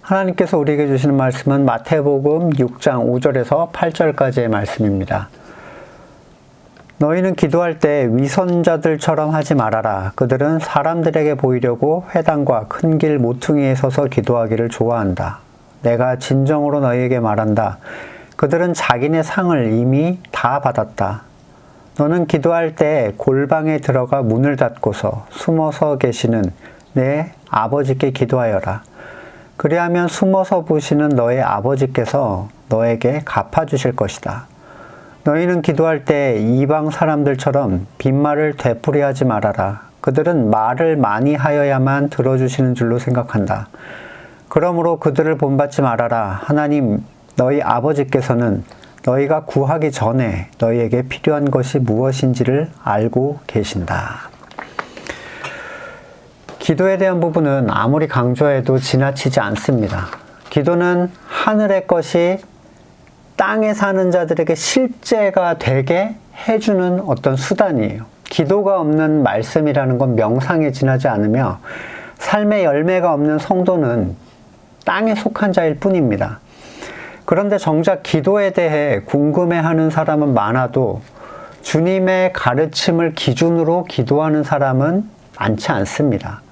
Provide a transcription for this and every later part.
하나님께서 우리에게 주시는 말씀은 마태복음 6장 5절에서 8절까지의 말씀입니다. 너희는 기도할 때 위선자들처럼 하지 말아라. 그들은 사람들에게 보이려고 회당과 큰 길 모퉁이에 서서 기도하기를 좋아한다. 내가 진정으로 너희에게 말한다. 그들은 자기네 상을 이미 다 받았다. 너는 기도할 때 골방에 들어가 문을 닫고서 숨어서 계시는 내 아버지께 기도하여라. 그리하면 숨어서 보시는 너의 아버지께서 너에게 갚아주실 것이다. 너희는 기도할 때 이방 사람들처럼 빈말을 되풀이하지 말아라. 그들은 말을 많이 하여야만 들어주시는 줄로 생각한다. 그러므로 그들을 본받지 말아라. 하나님 너희 아버지께서는 너희가 구하기 전에 너희에게 필요한 것이 무엇인지를 알고 계신다. 기도에 대한 부분은 아무리 강조해도 지나치지 않습니다. 기도는 하늘의 것이 땅에 사는 자들에게 실제가 되게 해주는 어떤 수단이에요. 기도가 없는 말씀이라는 건 명상에 지나지 않으며 삶의 열매가 없는 성도는 땅에 속한 자일 뿐입니다. 그런데 정작 기도에 대해 궁금해하는 사람은 많아도 주님의 가르침을 기준으로 기도하는 사람은 많지 않습니다.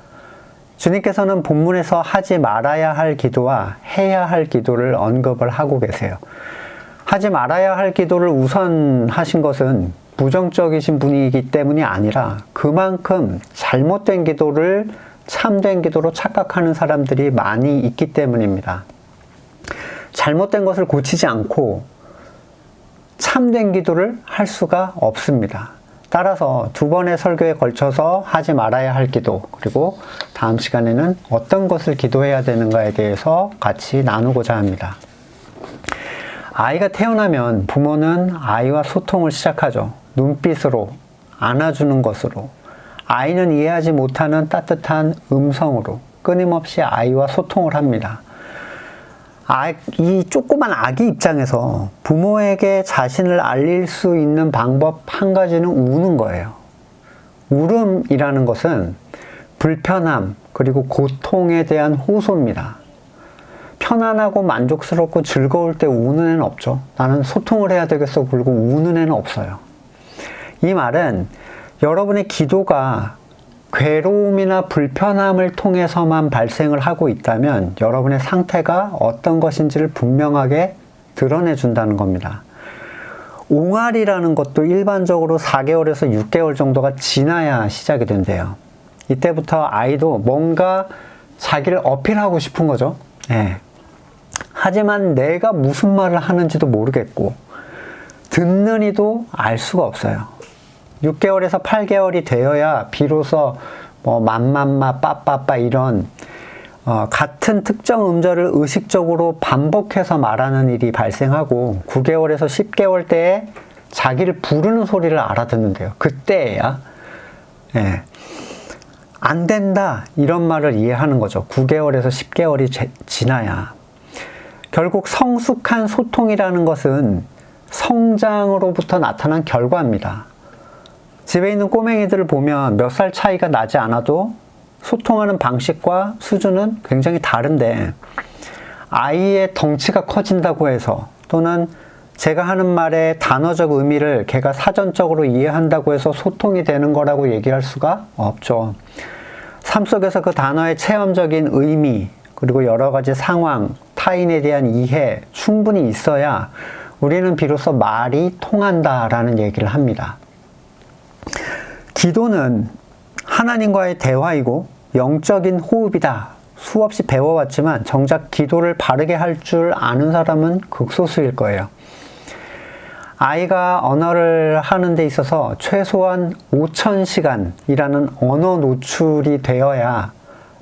주님께서는 본문에서 하지 말아야 할 기도와 해야 할 기도를 언급을 하고 계세요. 하지 말아야 할 기도를 우선 하신 것은 부정적이신 분이기 때문이 아니라 그만큼 잘못된 기도를 참된 기도로 착각하는 사람들이 많이 있기 때문입니다. 잘못된 것을 고치지 않고 참된 기도를 할 수가 없습니다. 따라서 두 번의 설교에 걸쳐서 하지 말아야 할 기도, 그리고 다음 시간에는 어떤 것을 기도해야 되는가에 대해서 같이 나누고자 합니다. 아이가 태어나면 부모는 아이와 소통을 시작하죠. 눈빛으로, 안아주는 것으로, 아이는 이해하지 못하는 따뜻한 음성으로 끊임없이 아이와 소통을 합니다. 이 조그만 아기 입장에서 부모에게 자신을 알릴 수 있는 방법 한 가지는 우는 거예요. 울음이라는 것은 불편함 그리고 고통에 대한 호소입니다. 편안하고 만족스럽고 즐거울 때 우는 애는 없죠. 나는 소통을 해야 되겠어 그러고 우는 애는 없어요. 이 말은 여러분의 기도가 괴로움이나 불편함을 통해서만 발생을 하고 있다면 여러분의 상태가 어떤 것인지를 분명하게 드러내 준다는 겁니다. 옹알이라는 것도 일반적으로 4개월에서 6개월 정도가 지나야 시작이 된대요. 이때부터 아이도 뭔가 자기를 어필하고 싶은 거죠. 네. 하지만 내가 무슨 말을 하는지도 모르겠고 듣는 이도 알 수가 없어요. 6개월에서 8개월이 되어야 비로소 맘맘마 빠빠빠 이런 같은 특정 음절을 의식적으로 반복해서 말하는 일이 발생하고 9개월에서 10개월 때에 자기를 부르는 소리를 알아듣는데요. 그때야 안 된다 이런 말을 이해하는 거죠. 9개월에서 10개월이 지나야. 결국 성숙한 소통이라는 것은 성장으로부터 나타난 결과입니다. 집에 있는 꼬맹이들을 보면 몇 살 차이가 나지 않아도 소통하는 방식과 수준은 굉장히 다른데 아이의 덩치가 커진다고 해서 또는 제가 하는 말의 단어적 의미를 걔가 사전적으로 이해한다고 해서 소통이 되는 거라고 얘기할 수가 없죠. 삶 속에서 그 단어의 체험적인 의미 그리고 여러 가지 상황, 타인에 대한 이해 충분히 있어야 우리는 비로소 말이 통한다라는 얘기를 합니다. 기도는 하나님과의 대화이고 영적인 호흡이다. 수없이 배워왔지만 정작 기도를 바르게 할 줄 아는 사람은 극소수일 거예요. 아이가 언어를 하는 데 있어서 최소한 5,000시간이라는 언어 노출이 되어야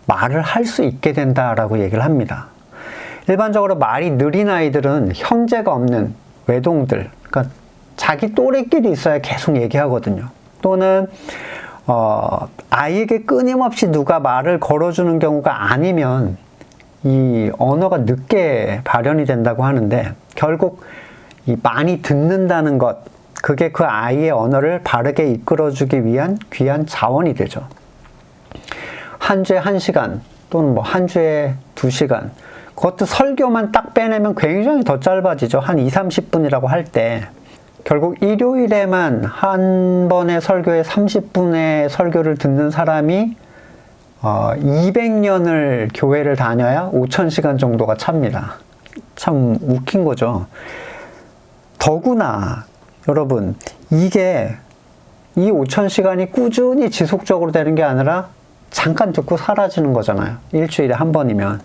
말을 할 수 있게 된다라고 얘기를 합니다. 일반적으로 말이 느린 아이들은 형제가 없는 외동들, 그러니까 자기 또래끼리 있어야 계속 얘기하거든요. 또는 아이에게 끊임없이 누가 말을 걸어주는 경우가 아니면 이 언어가 늦게 발현이 된다고 하는데 결국 이 많이 듣는다는 것, 그게 그 아이의 언어를 바르게 이끌어주기 위한 귀한 자원이 되죠. 한 주에 1시간 또는 한 주에 2시간 그것도 설교만 딱 빼내면 굉장히 더 짧아지죠. 한 2, 30분이라고 할 때. 결국 일요일에만 한 번의 설교에 30분의 설교를 듣는 사람이 200년을 교회를 다녀야 5,000시간 정도가 찹니다. 참 웃긴 거죠. 더구나 여러분, 이게 이 5,000시간이 꾸준히 지속적으로 되는 게 아니라 잠깐 듣고 사라지는 거잖아요. 일주일에 한 번이면.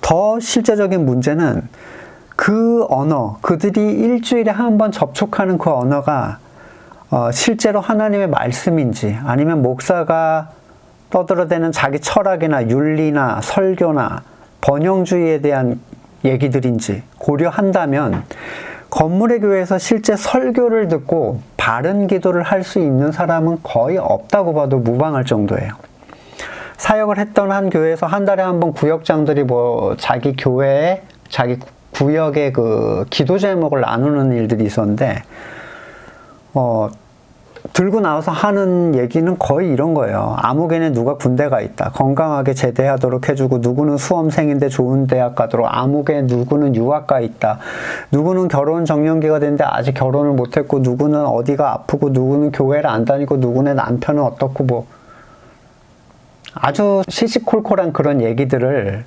더 실제적인 문제는 그 언어, 그들이 일주일에 한 번 접촉하는 그 언어가 실제로 하나님의 말씀인지, 아니면 목사가 떠들어대는 자기 철학이나 윤리나 설교나 번영주의에 대한 얘기들인지 고려한다면 건물의 교회에서 실제 설교를 듣고 바른 기도를 할 수 있는 사람은 거의 없다고 봐도 무방할 정도예요. 사역을 했던 한 교회에서 한 달에 한 번 구역장들이 자기 교회에, 자기 구역의 그 기도 제목을 나누는 일들이 있었는데, 들고 나와서 하는 얘기는 거의 이런 거예요. 아무개는 누가 군대가 있다. 건강하게 제대하도록 해주고, 누구는 수험생인데 좋은 대학 가도록, 아무개 누구는 유학가 있다. 누구는 결혼 정년기가 됐는데 아직 결혼을 못했고, 누구는 어디가 아프고, 누구는 교회를 안 다니고, 누구네 남편은 어떻고, 뭐 아주 시시콜콜한 그런 얘기들을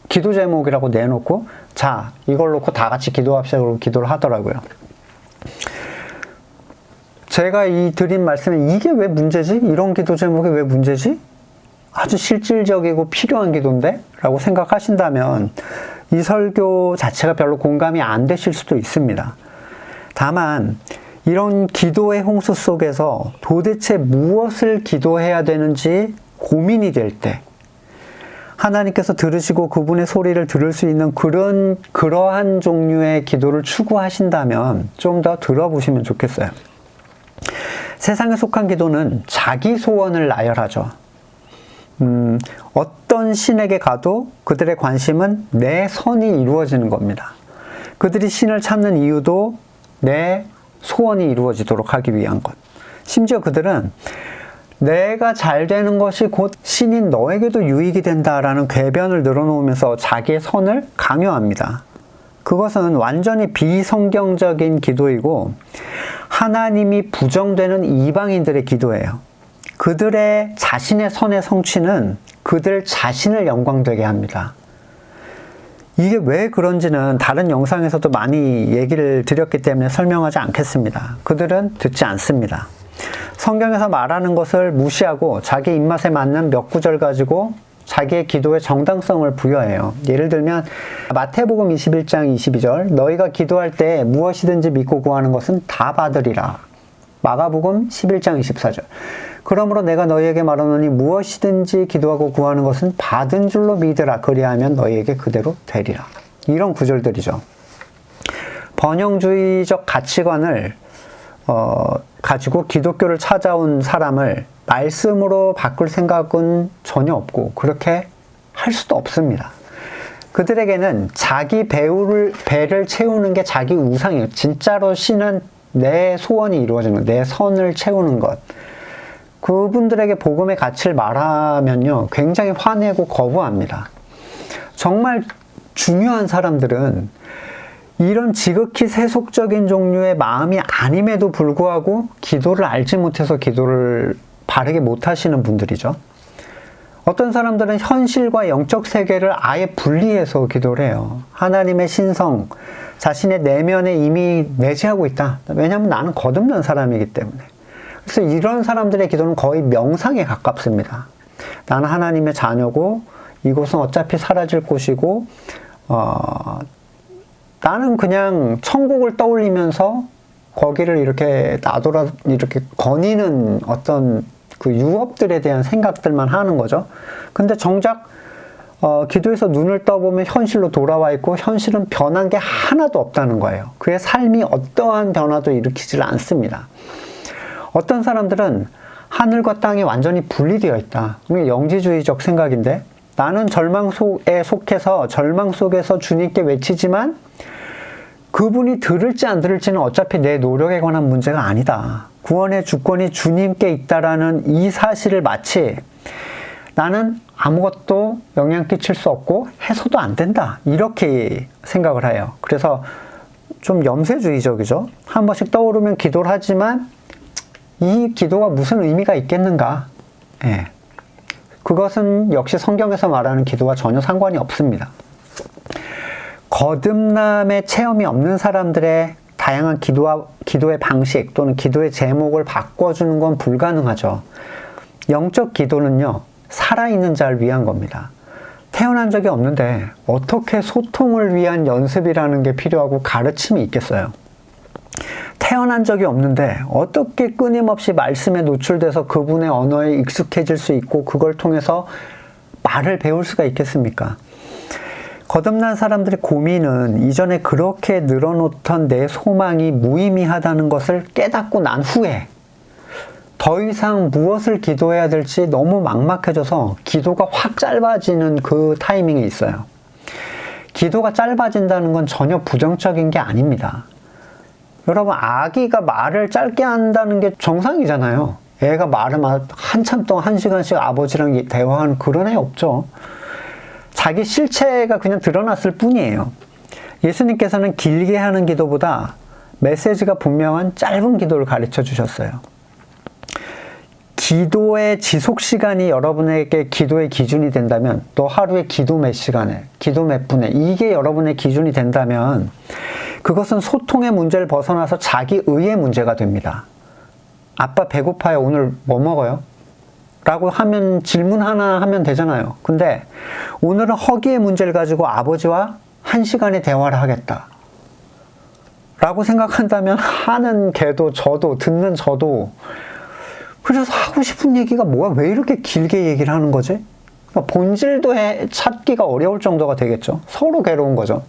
기도 제목이라고 내놓고, 자, 이걸 놓고 다 같이 기도합시다. 그러고 기도를 하더라고요. 제가 드린 말씀에 이게 왜 문제지? 이런 기도 제목이 왜 문제지? 아주 실질적이고 필요한 기도인데? 라고 생각하신다면 이 설교 자체가 별로 공감이 안 되실 수도 있습니다. 다만 이런 기도의 홍수 속에서 도대체 무엇을 기도해야 되는지 고민이 될 때, 하나님께서 들으시고 그분의 소리를 들을 수 있는 그러한 종류의 기도를 추구하신다면 좀 더 들어보시면 좋겠어요. 세상에 속한 기도는 자기 소원을 나열하죠. 어떤 신에게 가도 그들의 관심은 내 선이 이루어지는 겁니다. 그들이 신을 찾는 이유도 내 소원이 이루어지도록 하기 위한 것. 심지어 그들은 내가 잘 되는 것이 곧 신인 너에게도 유익이 된다라는 궤변을 늘어놓으면서 자기의 선을 강요합니다. 그것은 완전히 비성경적인 기도이고 하나님이 부정되는 이방인들의 기도예요. 그들의 자신의 선의 성취는 그들 자신을 영광되게 합니다. 이게 왜 그런지는 다른 영상에서도 많이 얘기를 드렸기 때문에 설명하지 않겠습니다. 그들은 듣지 않습니다. 성경에서 말하는 것을 무시하고 자기 입맛에 맞는 몇 구절 가지고 자기의 기도에 정당성을 부여해요. 예를 들면 마태복음 21장 22절, 너희가 기도할 때 무엇이든지 믿고 구하는 것은 다 받으리라. 마가복음 11장 24절, 그러므로 내가 너희에게 말하노니 무엇이든지 기도하고 구하는 것은 받은 줄로 믿으라. 그리하면 너희에게 그대로 되리라. 이런 구절들이죠. 번영주의적 가치관을 가지고 기독교를 찾아온 사람을 말씀으로 바꿀 생각은 전혀 없고 그렇게 할 수도 없습니다. 그들에게는 자기 배를 채우는 게 자기 우상이에요. 진짜로 신은 내 소원이 이루어지는 것, 내 선을 채우는 것. 그분들에게 복음의 가치를 말하면요, 굉장히 화내고 거부합니다. 정말 중요한 사람들은 이런 지극히 세속적인 종류의 마음이 아님에도 불구하고 기도를 알지 못해서 기도를 바르게 못하시는 분들이죠. 어떤 사람들은 현실과 영적 세계를 아예 분리해서 기도를 해요. 하나님의 신성, 자신의 내면에 이미 내재하고 있다. 왜냐하면 나는 거듭난 사람이기 때문에. 그래서 이런 사람들의 기도는 거의 명상에 가깝습니다. 나는 하나님의 자녀고 이곳은 어차피 사라질 곳이고 나는 그냥 천국을 떠올리면서 거기를 이렇게 이렇게 거니는 어떤 그 유업들에 대한 생각들만 하는 거죠. 근데 정작 기도에서 눈을 떠보면 현실로 돌아와 있고 현실은 변한 게 하나도 없다는 거예요. 그의 삶이 어떠한 변화도 일으키질 않습니다. 어떤 사람들은 하늘과 땅이 완전히 분리되어 있다. 이게 영지주의적 생각인데, 나는 절망 속에 속해서 절망 속에서 주님께 외치지만 그분이 들을지 안 들을지는 어차피 내 노력에 관한 문제가 아니다. 구원의 주권이 주님께 있다라는 이 사실을 마치 나는 아무것도 영향 끼칠 수 없고 해서도 안 된다. 이렇게 생각을 해요. 그래서 좀 염세주의적이죠. 한 번씩 떠오르면 기도를 하지만 이 기도가 무슨 의미가 있겠는가? 예. 그것은 역시 성경에서 말하는 기도와 전혀 상관이 없습니다. 거듭남의 체험이 없는 사람들의 다양한 기도의 방식 또는 기도의 제목을 바꿔주는 건 불가능하죠. 영적 기도는요, 살아있는 자를 위한 겁니다. 태어난 적이 없는데 어떻게 소통을 위한 연습이라는 게 필요하고 가르침이 있겠어요? 태어난 적이 없는데 어떻게 끊임없이 말씀에 노출돼서 그분의 언어에 익숙해질 수 있고 그걸 통해서 말을 배울 수가 있겠습니까? 거듭난 사람들의 고민은 이전에 그렇게 늘어놓던 내 소망이 무의미하다는 것을 깨닫고 난 후에 더 이상 무엇을 기도해야 될지 너무 막막해져서 기도가 확 짧아지는 그 타이밍이 있어요. 기도가 짧아진다는 건 전혀 부정적인 게 아닙니다. 여러분, 아기가 말을 짧게 한다는 게 정상이잖아요. 애가 말을 한참 동안 1시간씩 아버지랑 대화하는 그런 애 없죠. 자기 실체가 그냥 드러났을 뿐이에요. 예수님께서는 길게 하는 기도보다 메시지가 분명한 짧은 기도를 가르쳐 주셨어요. 기도의 지속 시간이 여러분에게 기도의 기준이 된다면, 또 하루에 기도 몇 시간에, 기도 몇 분에, 이게 여러분의 기준이 된다면 그것은 소통의 문제를 벗어나서 자기의의 문제가 됩니다. 아빠 배고파요. 오늘 뭐 먹어요? 라고 하면 질문 하나 하면 되잖아요. 근데 오늘은 허기의 문제를 가지고 아버지와 1시간의 대화를 하겠다 라고 생각한다면 하는 걔도 저도 듣는 저도 그래서 하고 싶은 얘기가 뭐야? 왜 이렇게 길게 얘기를 하는 거지? 그러니까 본질도 찾기가 어려울 정도가 되겠죠. 서로 괴로운 거죠.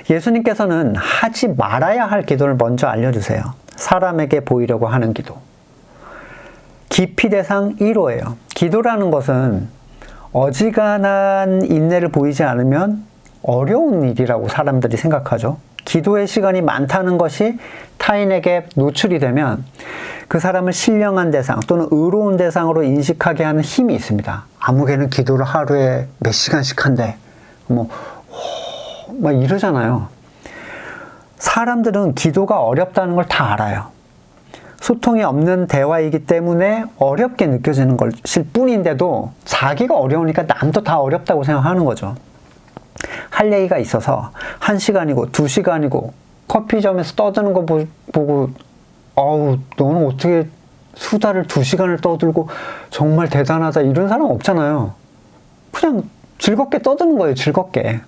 예수님께서는 하지 말아야 할 기도를 먼저 알려주세요. 사람에게 보이려고 하는 기도. 기피 대상 1호예요. 기도라는 것은 어지간한 인내를 보이지 않으면 어려운 일이라고 사람들이 생각하죠. 기도의 시간이 많다는 것이 타인에게 노출이 되면 그 사람을 신령한 대상 또는 의로운 대상으로 인식하게 하는 힘이 있습니다. 아무개는 기도를 하루에 몇 시간씩 한대. 막 이러잖아요. 사람들은 기도가 어렵다는 걸 다 알아요. 소통이 없는 대화이기 때문에 어렵게 느껴지는 것일 뿐인데도 자기가 어려우니까 남도 다 어렵다고 생각하는 거죠. 할 얘기가 있어서 1시간이고 2시간이고 커피점에서 떠드는 거 보고 어우 너는 어떻게 수다를 2시간을 떠들고 정말 대단하다 이런 사람 없잖아요. 그냥 즐겁게 떠드는 거예요. 즐겁게.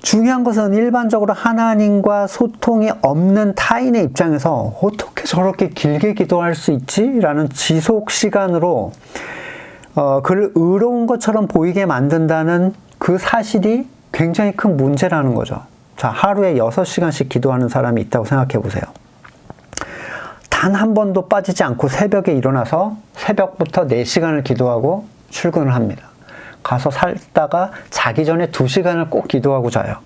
중요한 것은 일반적으로 하나님과 소통이 없는 타인의 입장에서 어떻게 저렇게 길게 기도할 수 있지? 라는 지속 시간으로 그를 의로운 것처럼 보이게 만든다는 그 사실이 굉장히 큰 문제라는 거죠. 자, 하루에 6시간씩 기도하는 사람이 있다고 생각해 보세요. 단 한 번도 빠지지 않고 새벽에 일어나서 새벽부터 4시간을 기도하고 출근을 합니다. 가서 살다가 자기 전에 2시간을 꼭 기도하고 자요.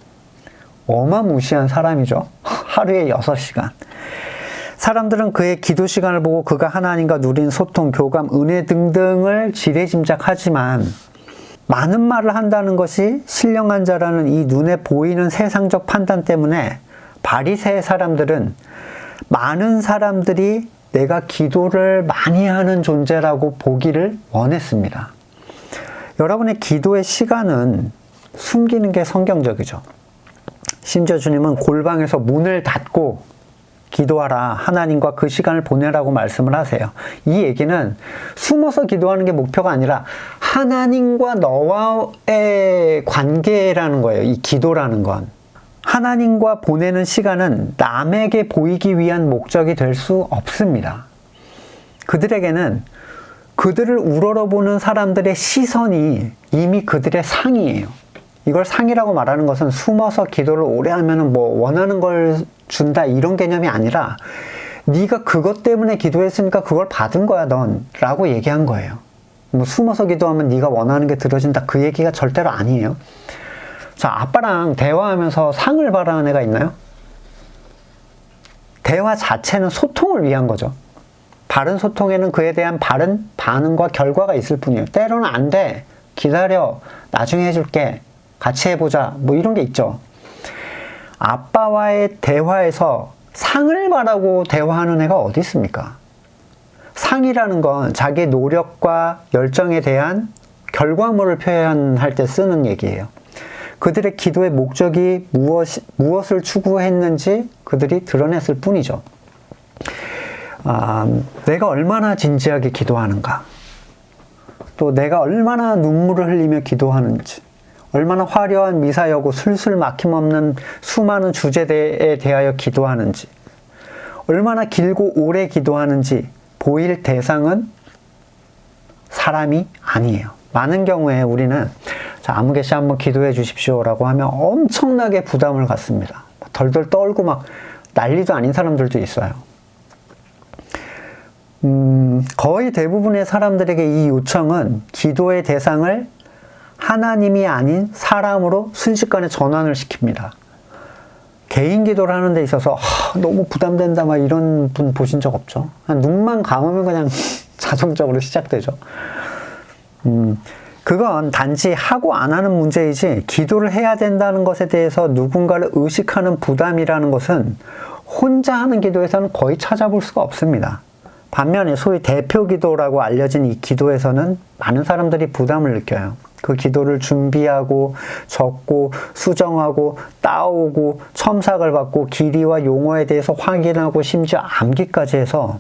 어마무시한 사람이죠. 하루에 6시간. 사람들은 그의 기도 시간을 보고 그가 하나님과 누린 소통, 교감, 은혜 등등을 지레짐작하지만 많은 말을 한다는 것이 신령한 자라는 이 눈에 보이는 세상적 판단 때문에 바리새의 사람들은 많은 사람들이 내가 기도를 많이 하는 존재라고 보기를 원했습니다. 여러분의 기도의 시간은 숨기는 게 성경적이죠. 심지어 주님은 골방에서 문을 닫고 기도하라, 하나님과 그 시간을 보내라고 말씀을 하세요. 이 얘기는 숨어서 기도하는 게 목표가 아니라 하나님과 너와의 관계라는 거예요. 이 기도라는 건. 하나님과 보내는 시간은 남에게 보이기 위한 목적이 될 수 없습니다. 그들에게는 그들을 우러러보는 사람들의 시선이 이미 그들의 상이에요. 이걸 상이라고 말하는 것은 숨어서 기도를 오래 하면 원하는 걸 준다 이런 개념이 아니라 네가 그것 때문에 기도했으니까 그걸 받은 거야 넌 라고 얘기한 거예요. 숨어서 기도하면 네가 원하는 게 들어진다 그 얘기가 절대로 아니에요. 자, 아빠랑 대화하면서 상을 바라는 애가 있나요? 대화 자체는 소통을 위한 거죠. 바른 소통에는 그에 대한 바른 반응과 결과가 있을 뿐이에요. 때로는 안 돼. 기다려. 나중에 해줄게. 같이 해보자. 뭐 이런 게 있죠. 아빠와의 대화에서 상을 바라고 대화하는 애가 어디 있습니까? 상이라는 건 자기 노력과 열정에 대한 결과물을 표현할 때 쓰는 얘기예요. 그들의 기도의 목적이 무엇을 추구했는지 그들이 드러냈을 뿐이죠. 내가 얼마나 진지하게 기도하는가, 또 내가 얼마나 눈물을 흘리며 기도하는지, 얼마나 화려한 미사여고 술술 막힘없는 수많은 주제에 대하여 기도하는지, 얼마나 길고 오래 기도하는지 보일 대상은 사람이 아니에요. 많은 경우에 우리는 자, 아무개씨 한번 기도해 주십시오라고 하면 엄청나게 부담을 갖습니다. 덜덜 떨고 막 난리도 아닌 사람들도 있어요. 거의 대부분의 사람들에게 이 요청은 기도의 대상을 하나님이 아닌 사람으로 순식간에 전환을 시킵니다. 개인 기도를 하는 데 있어서 너무 부담된다 막 이런 분 보신 적 없죠? 눈만 감으면 그냥 자동적으로 시작되죠. 그건 단지 하고 안 하는 문제이지 기도를 해야 된다는 것에 대해서 누군가를 의식하는 부담이라는 것은 혼자 하는 기도에서는 거의 찾아볼 수가 없습니다. 반면에 소위 대표 기도라고 알려진 이 기도에서는 많은 사람들이 부담을 느껴요. 그 기도를 준비하고 적고 수정하고 따오고 첨삭을 받고 길이와 용어에 대해서 확인하고 심지어 암기까지 해서,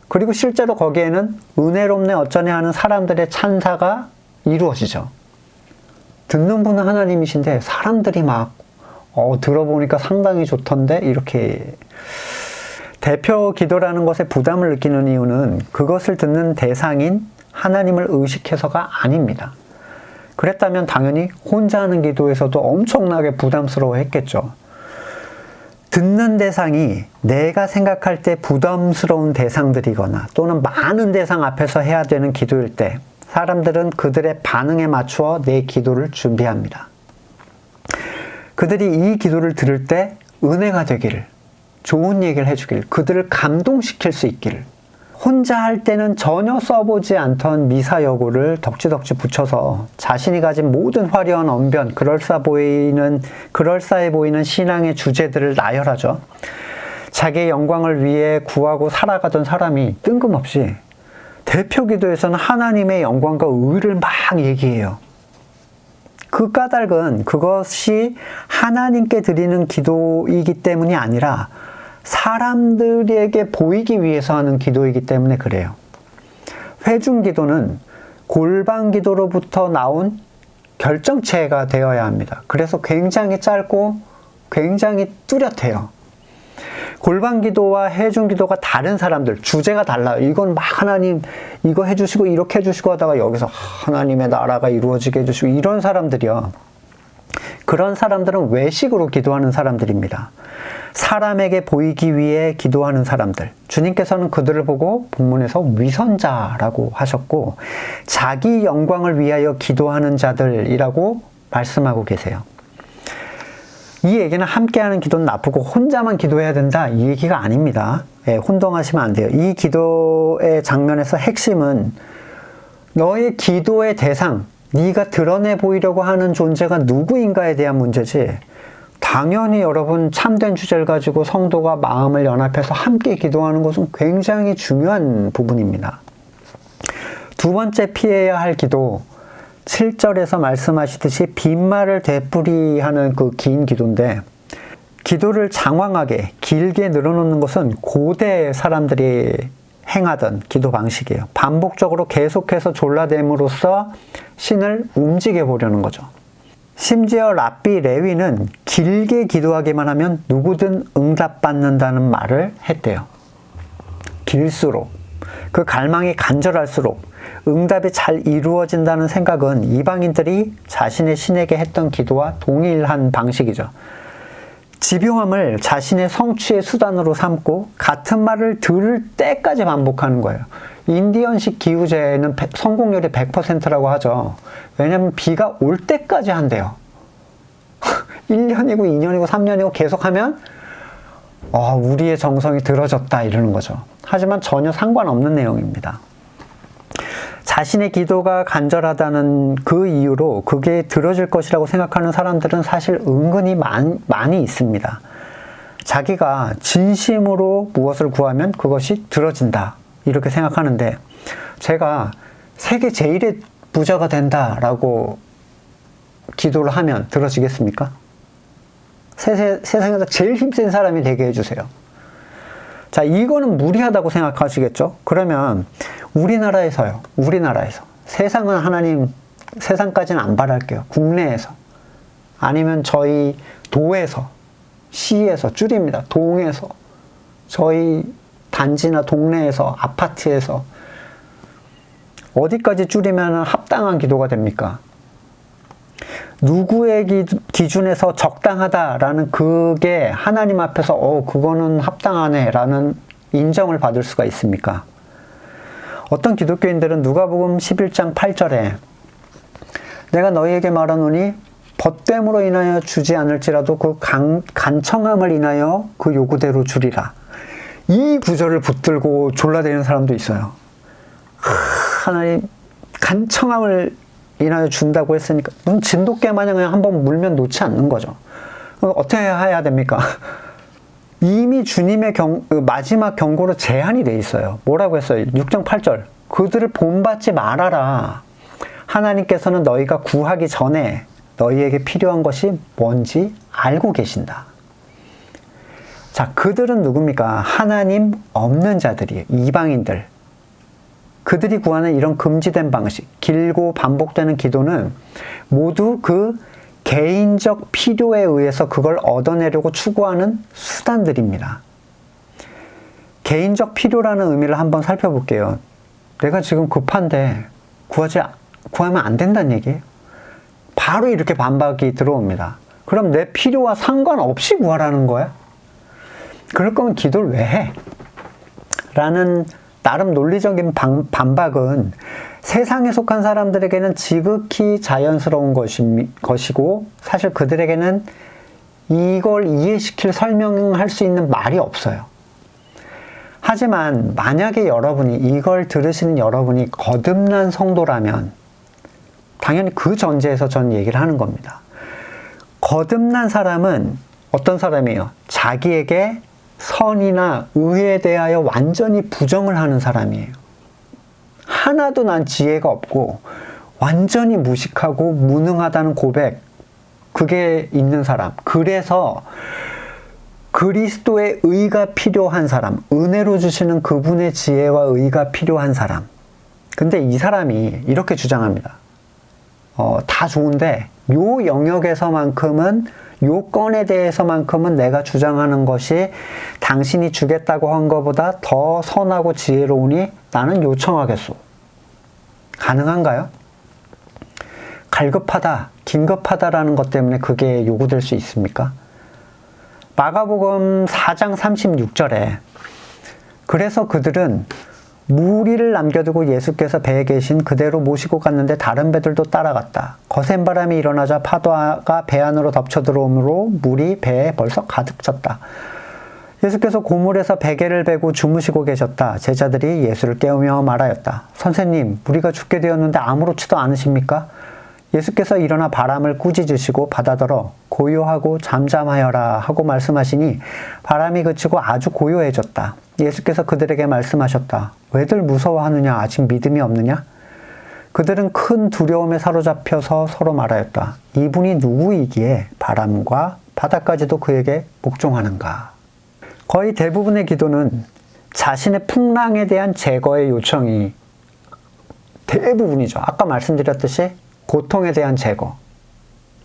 그리고 실제로 거기에는 은혜롭네 어쩌네 하는 사람들의 찬사가 이루어지죠. 듣는 분은 하나님이신데 사람들이 막 들어보니까 상당히 좋던데 이렇게. 대표 기도라는 것에 부담을 느끼는 이유는 그것을 듣는 대상인 하나님을 의식해서가 아닙니다. 그랬다면 당연히 혼자 하는 기도에서도 엄청나게 부담스러워 했겠죠. 듣는 대상이 내가 생각할 때 부담스러운 대상들이거나 또는 많은 대상 앞에서 해야 되는 기도일 때 사람들은 그들의 반응에 맞추어 내 기도를 준비합니다. 그들이 이 기도를 들을 때 은혜가 되기를, 좋은 얘기를 해주길, 그들을 감동시킬 수 있기를, 혼자 할 때는 전혀 써보지 않던 미사여구를 덕지덕지 붙여서 자신이 가진 모든 화려한 언변, 그럴싸해 보이는 신앙의 주제들을 나열하죠. 자기의 영광을 위해 구하고 살아가던 사람이 뜬금없이 대표 기도에서는 하나님의 영광과 의를 막 얘기해요. 그 까닭은 그것이 하나님께 드리는 기도이기 때문이 아니라 사람들에게 보이기 위해서 하는 기도이기 때문에 그래요. 회중 기도는 골방 기도로부터 나온 결정체가 되어야 합니다. 그래서 굉장히 짧고 굉장히 뚜렷해요. 골방 기도와 회중 기도가 다른 사람들, 주제가 달라요. 이건 막 하나님 이거 해주시고 이렇게 해주시고 하다가 여기서 하나님의 나라가 이루어지게 해주시고 이런 사람들이요. 그런 사람들은 외식으로 기도하는 사람들입니다. 사람에게 보이기 위해 기도하는 사람들. 주님께서는 그들을 보고 본문에서 위선자라고 하셨고 자기 영광을 위하여 기도하는 자들이라고 말씀하고 계세요. 이 얘기는 함께하는 기도는 나쁘고 혼자만 기도해야 된다 이 얘기가 아닙니다. 혼동하시면 안 돼요. 이 기도의 장면에서 핵심은 너의 기도의 대상, 네가 드러내 보이려고 하는 존재가 누구인가에 대한 문제지, 당연히 여러분 참된 주제를 가지고 성도가 마음을 연합해서 함께 기도하는 것은 굉장히 중요한 부분입니다. 두 번째 피해야 할 기도, 7절에서 말씀하시듯이 빈말을 되풀이하는 그 긴 기도인데, 기도를 장황하게 길게 늘어놓는 것은 고대 사람들이 행하던 기도 방식이에요. 반복적으로 계속해서 졸라댐으로써 신을 움직여 보려는 거죠. 심지어 랍비 레위는 길게 기도하기만 하면 누구든 응답받는다는 말을 했대요. 길수록, 그 갈망이 간절할수록 응답이 잘 이루어진다는 생각은 이방인들이 자신의 신에게 했던 기도와 동일한 방식이죠. 집요함을 자신의 성취의 수단으로 삼고 같은 말을 들을 때까지 반복하는 거예요. 인디언식 기우제는 성공률이 100%라고 하죠. 왜냐하면 비가 올 때까지 한대요. 1년이고 2년이고 3년이고 계속하면 우리의 정성이 들어졌다 이러는 거죠. 하지만 전혀 상관없는 내용입니다. 자신의 기도가 간절하다는 그 이유로 그게 들어질 것이라고 생각하는 사람들은 사실 은근히 많이 있습니다. 자기가 진심으로 무엇을 구하면 그것이 들어진다 이렇게 생각하는데, 제가 세계 제일의 부자가 된다라고 기도를 하면 들어지겠습니까? 세상에서 제일 힘센 사람이 되게 해주세요. 자, 이거는 무리하다고 생각하시겠죠? 그러면 우리나라에서 세상은 하나님, 세상까지는 안 바랄게요. 국내에서 아니면 저희 도에서, 시에서, 줄입니다. 동에서, 저희 단지나 동네에서, 아파트에서 어디까지 줄이면 합당한 기도가 됩니까? 누구의 기준에서 적당하다라는 그게 하나님 앞에서 그거는 합당하네 라는 인정을 받을 수가 있습니까? 어떤 기독교인들은 누가복음 11장 8절에 내가 너희에게 말하노니 벗됨으로 인하여 주지 않을지라도 그 간청함을 인하여 그 요구대로 주리라, 이 구절을 붙들고 졸라대는 사람도 있어요. 하나님 간청함을 인하여 준다고 했으니까 무슨 진돗개 마냥 그냥 한번 물면 놓지 않는 거죠. 어떻게 해야 됩니까? 이미 주님의 마지막 경고로 제한이 돼 있어요. 뭐라고 했어요? 6장 8절 그들을 본받지 말아라. 하나님께서는 너희가 구하기 전에 너희에게 필요한 것이 뭔지 알고 계신다. 자, 그들은 누굽니까? 하나님 없는 자들이에요. 이방인들. 그들이 구하는 이런 금지된 방식, 길고 반복되는 기도는 모두 그 개인적 필요에 의해서 그걸 얻어내려고 추구하는 수단들입니다. 개인적 필요라는 의미를 한번 살펴볼게요. 내가 지금 급한데 구하면 안 된다는 얘기예요. 바로 이렇게 반박이 들어옵니다. 그럼 내 필요와 상관없이 구하라는 거야? 그럴 거면 기도를 왜 해? 라는 나름 논리적인 반박은 세상에 속한 사람들에게는 지극히 자연스러운 것이고 사실 그들에게는 이걸 이해시킬 설명할 수 있는 말이 없어요. 하지만 만약에 이걸 들으시는 여러분이 거듭난 성도라면 당연히 그 전제에서 저는 얘기를 하는 겁니다. 거듭난 사람은 어떤 사람이에요? 자기에게 선이나 의에 대하여 완전히 부정을 하는 사람이에요. 하나도 난 지혜가 없고 완전히 무식하고 무능하다는 고백, 그게 있는 사람. 그래서 그리스도의 의가 필요한 사람, 은혜로 주시는 그분의 지혜와 의가 필요한 사람. 근데 이 사람이 이렇게 주장합니다. 다 좋은데 요 영역에서만큼은, 요 건에 대해서만큼은 내가 주장하는 것이 당신이 주겠다고 한 것보다 더 선하고 지혜로우니 나는 요청하겠소. 가능한가요? 갈급하다, 긴급하다라는 것 때문에 그게 요구될 수 있습니까? 마가복음 4장 36절에 그래서 그들은 무리를 남겨두고 예수께서 배에 계신 그대로 모시고 갔는데 다른 배들도 따라갔다. 거센 바람이 일어나자 파도가 배 안으로 덮쳐 들어오므로 물이 배에 벌써 가득 찼다. 예수께서 고물에서 베개를 베고 주무시고 계셨다. 제자들이 예수를 깨우며 말하였다. 선생님, 우리가 죽게 되었는데 아무렇지도 않으십니까? 예수께서 일어나 바람을 꾸짖으시고 바다더러 고요하고 잠잠하여라 하고 말씀하시니 바람이 그치고 아주 고요해졌다. 예수께서 그들에게 말씀하셨다. 왜들 무서워하느냐? 아직 믿음이 없느냐? 그들은 큰 두려움에 사로잡혀서 서로 말하였다. 이분이 누구이기에 바람과 바다까지도 그에게 복종하는가? 거의 대부분의 기도는 자신의 풍랑에 대한 제거의 요청이 대부분이죠. 아까 말씀드렸듯이 고통에 대한 제거,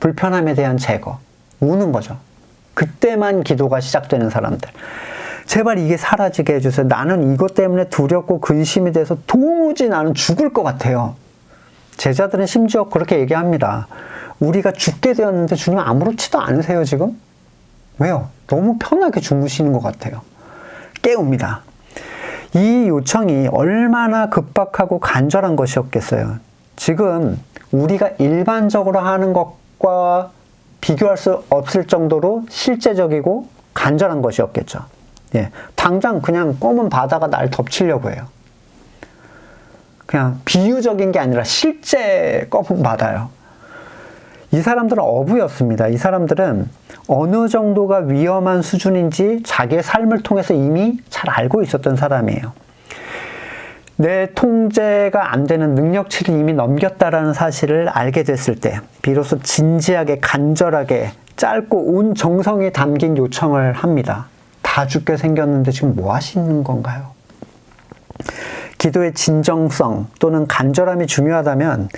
불편함에 대한 제거, 우는 거죠. 그때만 기도가 시작되는 사람들. 제발 이게 사라지게 해주세요. 나는 이것 때문에 두렵고 근심이 돼서 도무지 나는 죽을 것 같아요. 제자들은 심지어 그렇게 얘기합니다. 우리가 죽게 되었는데 주님 아무렇지도 않으세요 지금? 왜요? 너무 편하게 주무시는 것 같아요. 깨웁니다. 이 요청이 얼마나 급박하고 간절한 것이었겠어요. 지금 우리가 일반적으로 하는 것과 비교할 수 없을 정도로 실제적이고 간절한 것이었겠죠. 예, 당장 그냥 검은 바다가 날 덮치려고 해요. 그냥 비유적인 게 아니라 실제 검은 바다요. 이 사람들은 어부였습니다. 이 사람들은 어느 정도가 위험한 수준인지 자기의 삶을 통해서 이미 잘 알고 있었던 사람이에요. 내 통제가 안 되는 능력치를 이미 넘겼다라는 사실을 알게 됐을 때 비로소 진지하게 간절하게 짧고 온 정성이 담긴 요청을 합니다. 다 죽게 생겼는데 지금 뭐 하시는 건가요? 기도의 진정성 또는 간절함이 중요하다면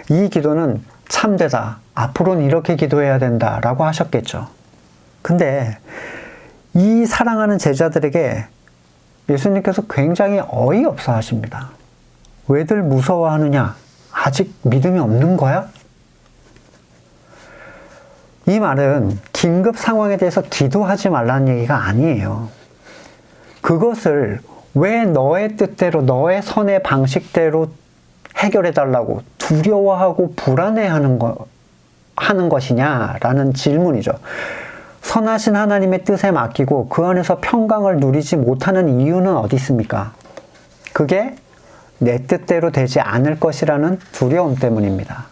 이 기도는 참되다. 앞으로는 이렇게 기도해야 된다. 라고 하셨겠죠. 근데 이 사랑하는 제자들에게 예수님께서 굉장히 어이없어 하십니다. 왜들 무서워하느냐? 아직 믿음이 없는 거야? 이 말은 긴급 상황에 대해서 기도하지 말라는 얘기가 아니에요. 그것을 왜 너의 뜻대로 너의 선의 방식대로 해결해달라고 두려워하고 불안해하는 것이냐라는 질문이죠. 선하신 하나님의 뜻에 맡기고 그 안에서 평강을 누리지 못하는 이유는 어디 있습니까? 그게 내 뜻대로 되지 않을 것이라는 두려움 때문입니다.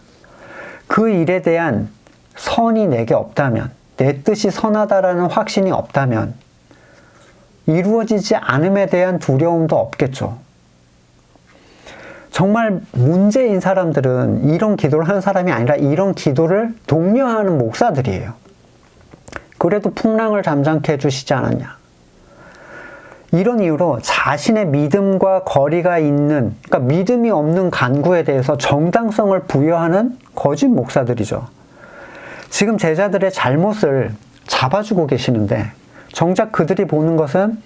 그 일에 대한 선이 내게 없다면, 내 뜻이 선하다라는 확신이 없다면 이루어지지 않음에 대한 두려움도 없겠죠. 정말 문제인 사람들은 이런 기도를 하는 사람이 아니라 이런 기도를 독려하는 목사들이에요. 그래도 풍랑을 잠잠케 해주시지 않았냐. 이런 이유로 자신의 믿음과 거리가 있는, 그러니까 믿음이 없는 간구에 대해서 정당성을 부여하는 거짓 목사들이죠. 지금 제자들의 잘못을 잡아주고 계시는데 정작 그들이 보는 것은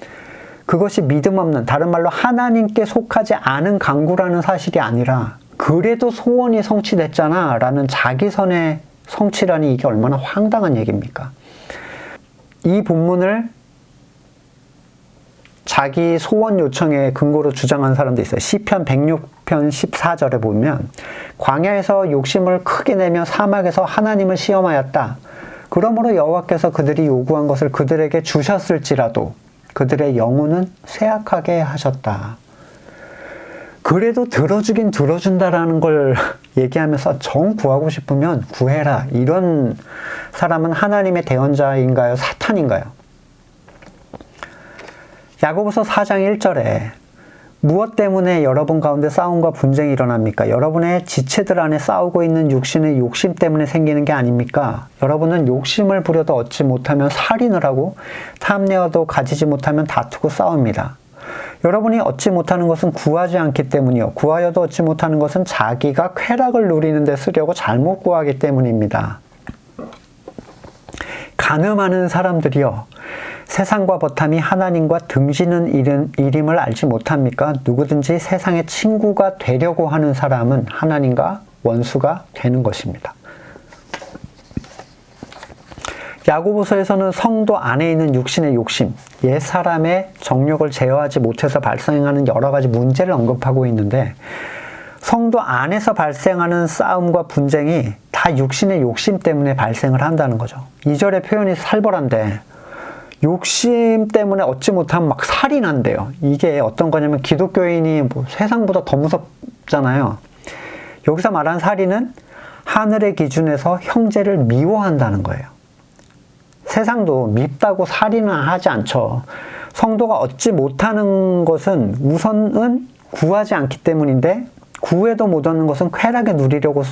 그것이 믿음 없는, 다른 말로 하나님께 속하지 않은 간구라는 사실이 아니라 그래도 소원이 성취됐잖아 라는 자기선의 성취라니 이게 얼마나 황당한 얘기입니까? 이 본문을 자기 소원 요청의 근거로 주장한 사람도 있어요. 시편 106편 14절에 보면 광야에서 욕심을 크게 내며 사막에서 하나님을 시험하였다. 그러므로 여호와께서 그들이 요구한 것을 그들에게 주셨을지라도 그들의 영혼은 쇠약하게 하셨다. 그래도 들어주긴 들어준다라는 걸 얘기하면서 정 구하고 싶으면 구해라. 이런 사람은 하나님의 대언자인가요? 사탄인가요? 야고보서 4장 1절에 무엇 때문에 여러분 가운데 싸움과 분쟁이 일어납니까? 여러분의 지체들 안에 싸우고 있는 육신의 욕심 때문에 생기는 게 아닙니까? 여러분은 욕심을 부려도 얻지 못하면 살인을 하고 탐내어도 가지지 못하면 다투고 싸웁니다. 여러분이 얻지 못하는 것은 구하지 않기 때문이요. 구하여도 얻지 못하는 것은 자기가 쾌락을 누리는 데 쓰려고 잘못 구하기 때문입니다. 간음하는 사람들이요. 세상과 버탐이 하나님과 등지는 일임을 알지 못합니까? 누구든지 세상의 친구가 되려고 하는 사람은 하나님과 원수가 되는 것입니다. 야고보서에서는 성도 안에 있는 육신의 욕심, 옛 사람의 정욕을 제어하지 못해서 발생하는 여러 가지 문제를 언급하고 있는데 성도 안에서 발생하는 싸움과 분쟁이 다 육신의 욕심 때문에 발생을 한다는 거죠. 2절의 표현이 살벌한데 욕심 때문에 얻지 못하면 막 살인한대요. 이게 어떤 거냐면 기독교인이 뭐 세상보다 더 무섭잖아요. 여기서 말한 살인은 하늘의 기준에서 형제를 미워한다는 거예요. 세상도 밉다고 살인은 하지 않죠. 성도가 얻지 못하는 것은 우선은 구하지 않기 때문인데 구해도 못 얻는 것은 쾌락에 누리려고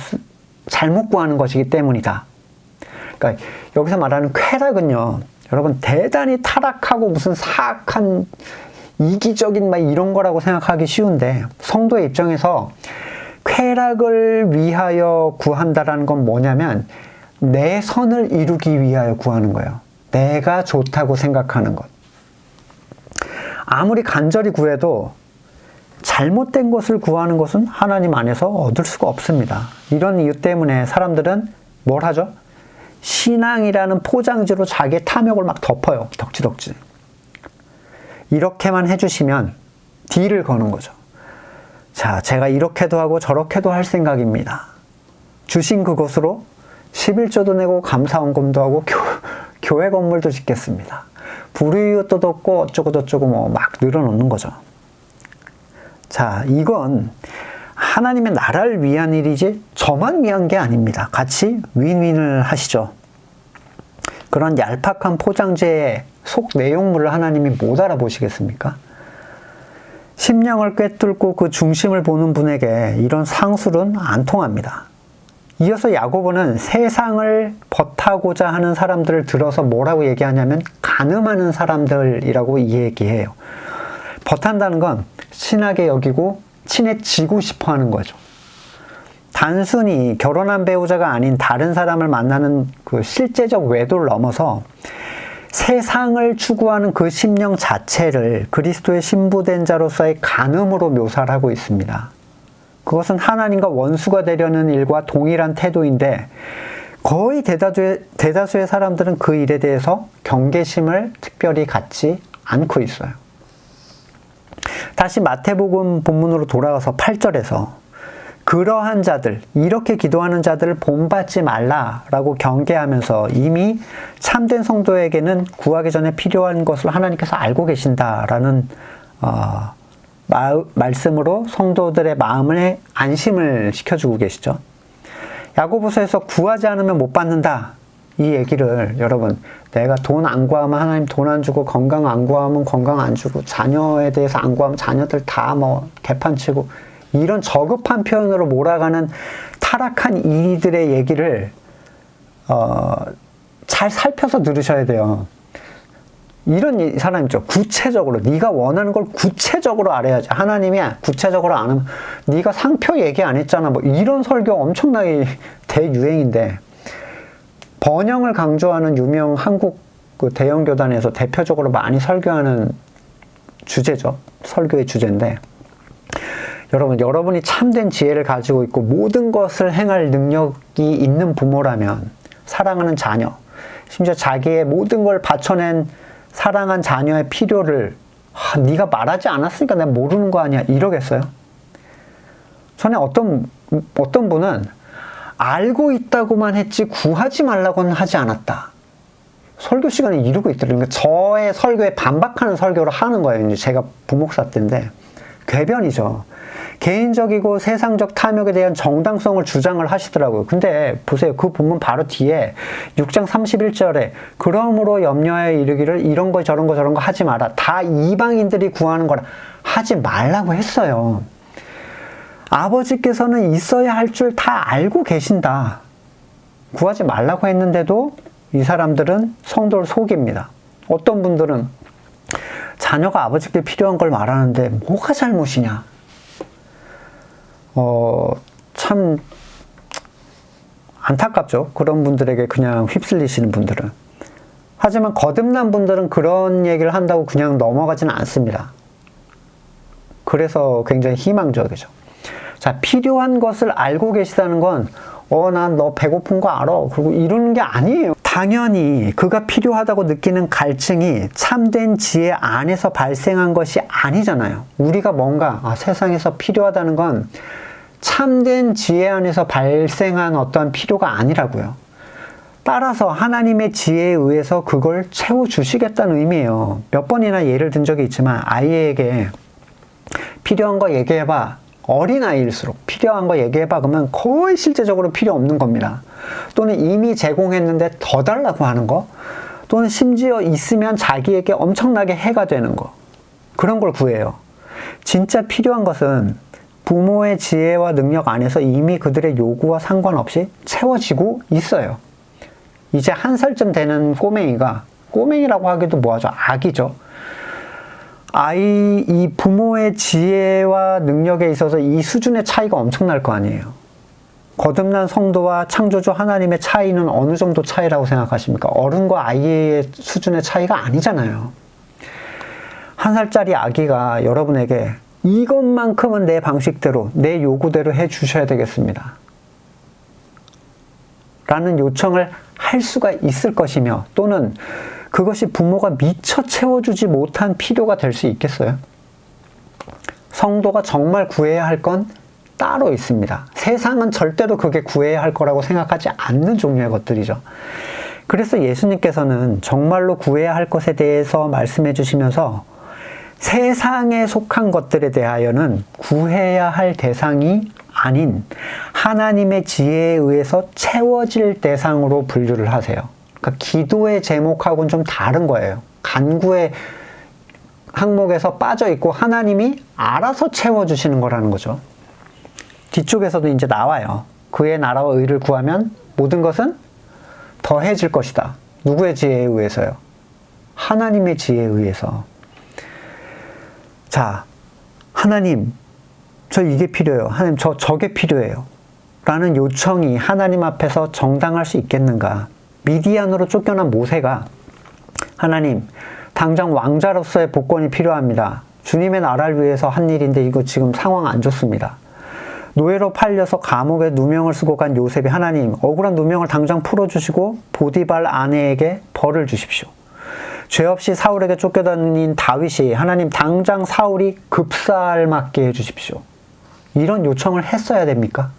잘못 구하는 것이기 때문이다. 그러니까 여기서 말하는 쾌락은요. 여러분 대단히 타락하고 무슨 사악한 이기적인 막 이런 거라고 생각하기 쉬운데 성도의 입장에서 쾌락을 위하여 구한다라는 건 뭐냐면 내 선을 이루기 위하여 구하는 거예요. 내가 좋다고 생각하는 것. 아무리 간절히 구해도 잘못된 것을 구하는 것은 하나님 안에서 얻을 수가 없습니다. 이런 이유 때문에 사람들은 뭘 하죠? 신앙이라는 포장지로 자기의 탐욕을 막 덮어요. 덕지덕지. 이렇게만 해주시면 딜을 거는 거죠. 자, 제가 이렇게도 하고 저렇게도 할 생각입니다. 주신 그것으로 11조도 내고 감사원금도 하고 교회 건물도 짓겠습니다. 불우이웃도 덮고 어쩌고저쩌고 뭐 막 늘어놓는 거죠. 자, 이건 하나님의 나라를 위한 일이지 저만 위한 게 아닙니다. 같이 윈윈을 하시죠. 그런 얄팍한 포장재의 속 내용물을 하나님이 못 알아보시겠습니까? 심령을 꿰뚫고 그 중심을 보는 분에게 이런 상술은 안 통합니다. 이어서 야고보는 세상을 벗하고자 하는 사람들을 들어서 뭐라고 얘기하냐면 간음하는 사람들이라고 얘기해요. 벗한다는 건 친하게 여기고 친해지고 싶어 하는 거죠. 단순히 결혼한 배우자가 아닌 다른 사람을 만나는 그 실제적 외도를 넘어서 세상을 추구하는 그 심령 자체를 그리스도의 신부된 자로서의 간음으로 묘사를 하고 있습니다. 그것은 하나님과 원수가 되려는 일과 동일한 태도인데 거의 대다수의 사람들은 그 일에 대해서 경계심을 특별히 갖지 않고 있어요. 다시 마태복음 본문으로 돌아가서 8절에서 그러한 자들, 이렇게 기도하는 자들을 본받지 말라라고 경계하면서 이미 참된 성도에게는 구하기 전에 필요한 것을 하나님께서 알고 계신다라는 말씀으로 성도들의 마음에 안심을 시켜주고 계시죠. 야고보서에서 구하지 않으면 못 받는다. 이 얘기를 여러분, 내가 돈 안 구하면 하나님 돈 안 주고, 건강 안 구하면 건강 안 주고, 자녀에 대해서 안 구하면 자녀들 다 뭐 개판치고, 이런 저급한 표현으로 몰아가는 타락한 이들의 얘기를 잘 살펴서 들으셔야 돼요. 이런 사람 있죠. 구체적으로 네가 원하는 걸 구체적으로 알아야지. 하나님이 구체적으로 안 하면 네가 상표 얘기 안 했잖아. 뭐 이런 설교 엄청나게 대유행인데, 번영을 강조하는 유명 한국 그 대형 교단에서 대표적으로 많이 설교하는 주제죠. 설교의 주제인데, 여러분이 참된 지혜를 가지고 있고 모든 것을 행할 능력이 있는 부모라면, 사랑하는 자녀, 심지어 자기의 모든 걸 바쳐낸 사랑한 자녀의 필요를 네가 말하지 않았으니까 내가 모르는 거 아니야, 이러겠어요? 전에 어떤 분은 알고 있다고만 했지 구하지 말라고는 하지 않았다. 설교 시간에 이러고 있더라고요. 그러니까 저의 설교에 반박하는 설교를 하는 거예요. 이제 제가 부목사 때인데 궤변이죠. 개인적이고 세상적 탐욕에 대한 정당성을 주장을 하시더라고요. 근데 보세요. 그 본문 바로 뒤에 6장 31절에 그러므로 염려하여 이르기를 이런 거 저런 거 하지 마라. 다 이방인들이 구하는 거라 하지 말라고 했어요. 아버지께서는 있어야 할 줄 다 알고 계신다. 구하지 말라고 했는데도 이 사람들은 성도를 속입니다. 어떤 분들은 자녀가 아버지께 필요한 걸 말하는데 뭐가 잘못이냐. 참 안타깝죠. 그런 분들에게 그냥 휩쓸리시는 분들은. 하지만 거듭난 분들은 그런 얘기를 한다고 그냥 넘어가지는 않습니다. 그래서 굉장히 희망적이죠. 자, 필요한 것을 알고 계시다는 건 난 너 배고픈 거 알아. 그리고 이러는 게 아니에요. 당연히 그가 필요하다고 느끼는 갈증이 참된 지혜 안에서 발생한 것이 아니잖아요. 우리가 뭔가 세상에서 필요하다는 건 참된 지혜 안에서 발생한 어떠한 필요가 아니라고요. 따라서 하나님의 지혜에 의해서 그걸 채워주시겠다는 의미예요. 몇 번이나 예를 든 적이 있지만 아이에게 필요한 거 얘기해봐. 어린아이일수록 필요한 거 얘기해봐. 그러면 거의 실제적으로 필요 없는 겁니다. 또는 이미 제공했는데 더 달라고 하는 거, 또는 심지어 있으면 자기에게 엄청나게 해가 되는 거, 그런 걸 구해요. 진짜 필요한 것은 부모의 지혜와 능력 안에서 이미 그들의 요구와 상관없이 채워지고 있어요. 이제 1살쯤 되는 꼬맹이라고 하기도 뭐하죠? 아기죠. 이 부모의 지혜와 능력에 있어서 이 수준의 차이가 엄청날 거 아니에요. 거듭난 성도와 창조주 하나님의 차이는 어느 정도 차이라고 생각하십니까? 어른과 아이의 수준의 차이가 아니잖아요. 1살짜리 아기가 여러분에게 이것만큼은 내 방식대로, 내 요구대로 해 주셔야 되겠습니다. 라는 요청을 할 수가 있을 것이며, 또는 그것이 부모가 미처 채워주지 못한 필요가 될 수 있겠어요? 성도가 정말 구해야 할 건 따로 있습니다. 세상은 절대로 그게 구해야 할 거라고 생각하지 않는 종류의 것들이죠. 그래서 예수님께서는 정말로 구해야 할 것에 대해서 말씀해 주시면서 세상에 속한 것들에 대하여는 구해야 할 대상이 아닌 하나님의 지혜에 의해서 채워질 대상으로 분류를 하세요. 그러니까 기도의 제목하고는 좀 다른 거예요. 간구의 항목에서 빠져 있고 하나님이 알아서 채워주시는 거라는 거죠. 뒤쪽에서도 이제 나와요. 그의 나라와 의를 구하면 모든 것은 더해질 것이다. 누구의 지혜에 의해서요? 하나님의 지혜에 의해서. 자, 하나님, 저 이게 필요해요. 하나님, 저게 필요해요. 라는 요청이 하나님 앞에서 정당할 수 있겠는가? 미디안으로 쫓겨난 모세가 하나님, 당장 왕자로서의 복권이 필요합니다. 주님의 나라를 위해서 한 일인데 이거 지금 상황 안 좋습니다. 노예로 팔려서 감옥에 누명을 쓰고 간 요셉이 하나님, 억울한 누명을 당장 풀어주시고 보디발 아내에게 벌을 주십시오. 죄 없이 사울에게 쫓겨다닌 다윗이 하나님, 당장 사울이 급살 맞게 해주십시오. 이런 요청을 했어야 됩니까?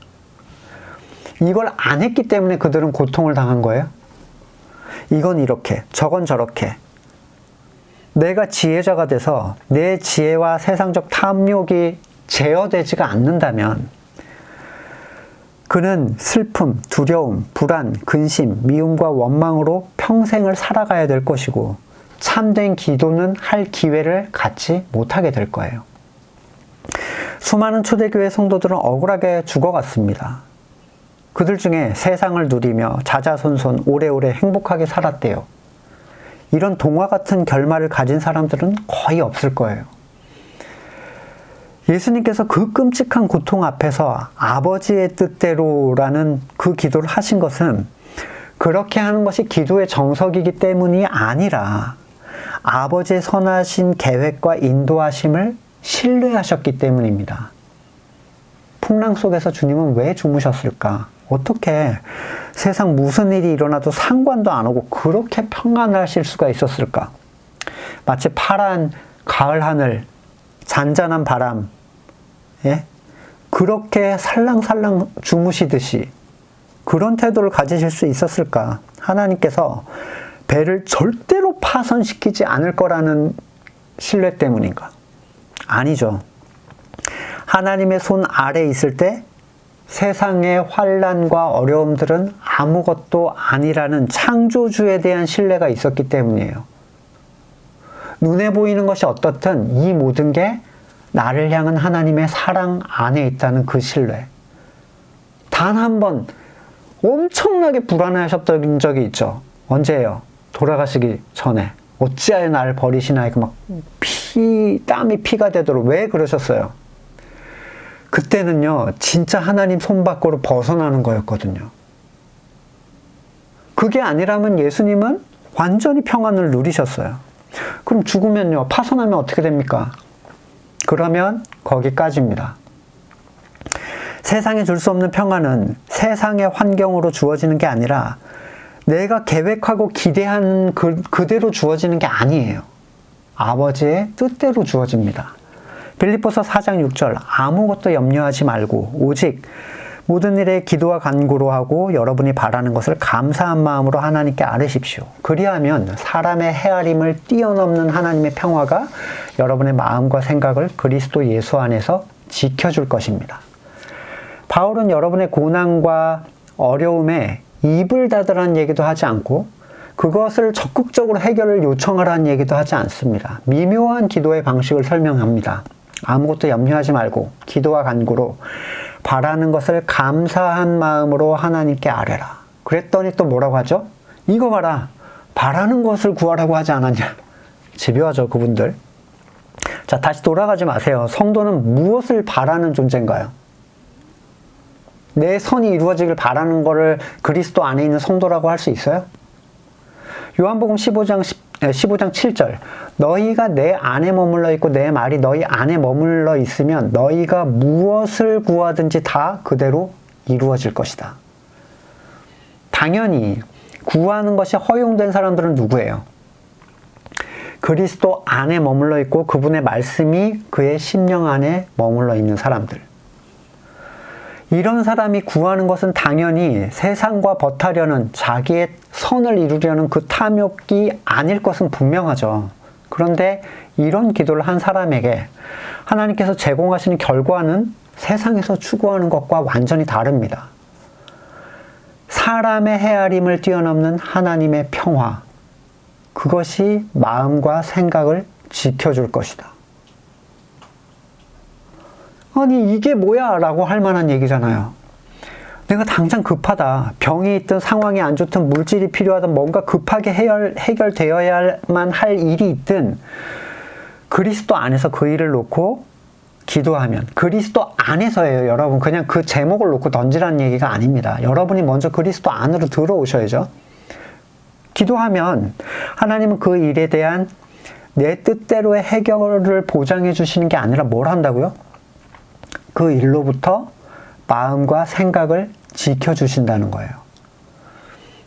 이걸 안 했기 때문에 그들은 고통을 당한 거예요? 이건 이렇게, 저건 저렇게. 내가 지혜자가 돼서 내 지혜와 세상적 탐욕이 제어되지가 않는다면 그는 슬픔, 두려움, 불안, 근심, 미움과 원망으로 평생을 살아가야 될 것이고 참된 기도는 할 기회를 갖지 못하게 될 거예요. 수많은 초대교회 성도들은 억울하게 죽어갔습니다. 그들 중에 세상을 누리며 자자손손 오래오래 행복하게 살았대요. 이런 동화 같은 결말을 가진 사람들은 거의 없을 거예요. 예수님께서 그 끔찍한 고통 앞에서 아버지의 뜻대로라는 그 기도를 하신 것은 그렇게 하는 것이 기도의 정석이기 때문이 아니라 아버지의 선하신 계획과 인도하심을 신뢰하셨기 때문입니다. 풍랑 속에서 주님은 왜 주무셨을까? 어떻게 세상 무슨 일이 일어나도 상관도 안 오고 그렇게 평안하실 수가 있었을까? 마치 파란 가을 하늘, 잔잔한 바람, 예? 그렇게 살랑살랑 주무시듯이 그런 태도를 가지실 수 있었을까? 하나님께서 배를 절대로 파손시키지 않을 거라는 신뢰 때문인가? 아니죠. 하나님의 손 아래에 있을 때 세상의 환난과 어려움들은 아무것도 아니라는 창조주에 대한 신뢰가 있었기 때문이에요. 눈에 보이는 것이 어떻든 이 모든 게 나를 향한 하나님의 사랑 안에 있다는 그 신뢰. 단 한 번 엄청나게 불안해하셨던 적이 있죠. 언제예요? 돌아가시기 전에. 어찌하여 나를 버리시나이까 막 땀이 피가 되도록 왜 그러셨어요? 그때는요, 진짜 하나님 손 밖으로 벗어나는 거였거든요. 그게 아니라면 예수님은 완전히 평안을 누리셨어요. 그럼 죽으면요, 파손하면 어떻게 됩니까? 그러면 거기까지입니다. 세상에 줄 수 없는 평안은 세상의 환경으로 주어지는 게 아니라 내가 계획하고 기대한 그대로 주어지는 게 아니에요. 아버지의 뜻대로 주어집니다. 빌립보서 4장 6절 아무것도 염려하지 말고 오직 모든 일에 기도와 간구로 하고 여러분이 바라는 것을 감사한 마음으로 하나님께 아뢰십시오. 그리하면 사람의 헤아림을 뛰어넘는 하나님의 평화가 여러분의 마음과 생각을 그리스도 예수 안에서 지켜줄 것입니다. 바울은 여러분의 고난과 어려움에 입을 닫으라는 얘기도 하지 않고 그것을 적극적으로 해결을 요청하라는 얘기도 하지 않습니다. 미묘한 기도의 방식을 설명합니다. 아무것도 염려하지 말고 기도와 간구로 바라는 것을 감사한 마음으로 하나님께 아뢰라. 그랬더니 또 뭐라고 하죠? 이거 봐라. 바라는 것을 구하라고 하지 않았냐. 집요하죠, 그분들. 자, 다시 돌아가지 마세요. 성도는 무엇을 바라는 존재인가요? 내 선이 이루어지길 바라는 것을 그리스도 안에 있는 성도라고 할 수 있어요? 요한복음 15장 7절 너희가 내 안에 머물러 있고 내 말이 너희 안에 머물러 있으면 너희가 무엇을 구하든지 다 그대로 이루어질 것이다. 당연히 구하는 것이 허용된 사람들은 누구예요? 그리스도 안에 머물러 있고 그분의 말씀이 그의 심령 안에 머물러 있는 사람들. 이런 사람이 구하는 것은 당연히 세상과 벗하려는 자기의 선을 이루려는 그 탐욕이 아닐 것은 분명하죠. 그런데 이런 기도를 한 사람에게 하나님께서 제공하시는 결과는 세상에서 추구하는 것과 완전히 다릅니다. 사람의 헤아림을 뛰어넘는 하나님의 평화, 그것이 마음과 생각을 지켜줄 것이다. 아니 이게 뭐야? 라고 할 만한 얘기잖아요. 내가 당장 급하다. 병이 있든 상황이 안 좋든 물질이 필요하든 뭔가 급하게 해결되어야만 할 일이 있든 그리스도 안에서 그 일을 놓고 기도하면, 그리스도 안에서예요, 여러분. 그냥 그 제목을 놓고 던지라는 얘기가 아닙니다. 여러분이 먼저 그리스도 안으로 들어오셔야죠. 기도하면 하나님은 그 일에 대한 내 뜻대로의 해결을 보장해 주시는 게 아니라 뭘 한다고요? 그 일로부터 마음과 생각을 지켜주신다는 거예요.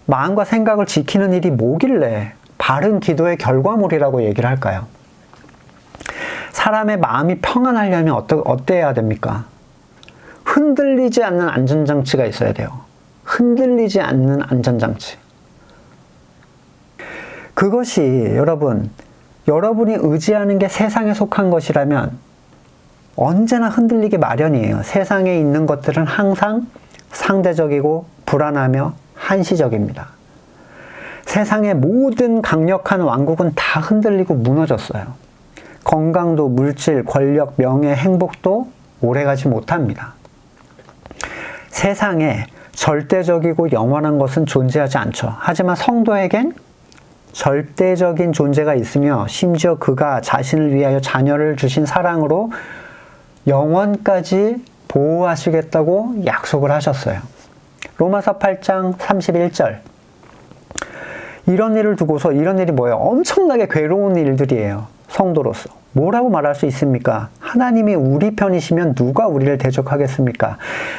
마음과 생각을 지키는 일이 뭐길래 바른 기도의 결과물이라고 얘기를 할까요? 사람의 마음이 평안하려면 어때야 됩니까? 흔들리지 않는 안전장치가 있어야 돼요. 흔들리지 않는 안전장치. 그것이 여러분이 의지하는 게 세상에 속한 것이라면 언제나 흔들리기 마련이에요. 세상에 있는 것들은 항상 상대적이고 불안하며 한시적입니다. 세상의 모든 강력한 왕국은 다 흔들리고 무너졌어요. 건강도, 물질, 권력, 명예, 행복도 오래가지 못합니다. 세상에 절대적이고 영원한 것은 존재하지 않죠. 하지만 성도에겐 절대적인 존재가 있으며 심지어 그가 자신을 위하여 자녀를 주신 사랑으로 영원까지 보호하시겠다고 약속을 하셨어요. 로마서 8장 31절. 이런 일을 두고서, 이런 일이 뭐예요? 엄청나게 괴로운 일들이에요. 성도로서. 뭐라고 말할 수 있습니까? 하나님이 우리 편이시면 누가 우리를 대적하겠습니까?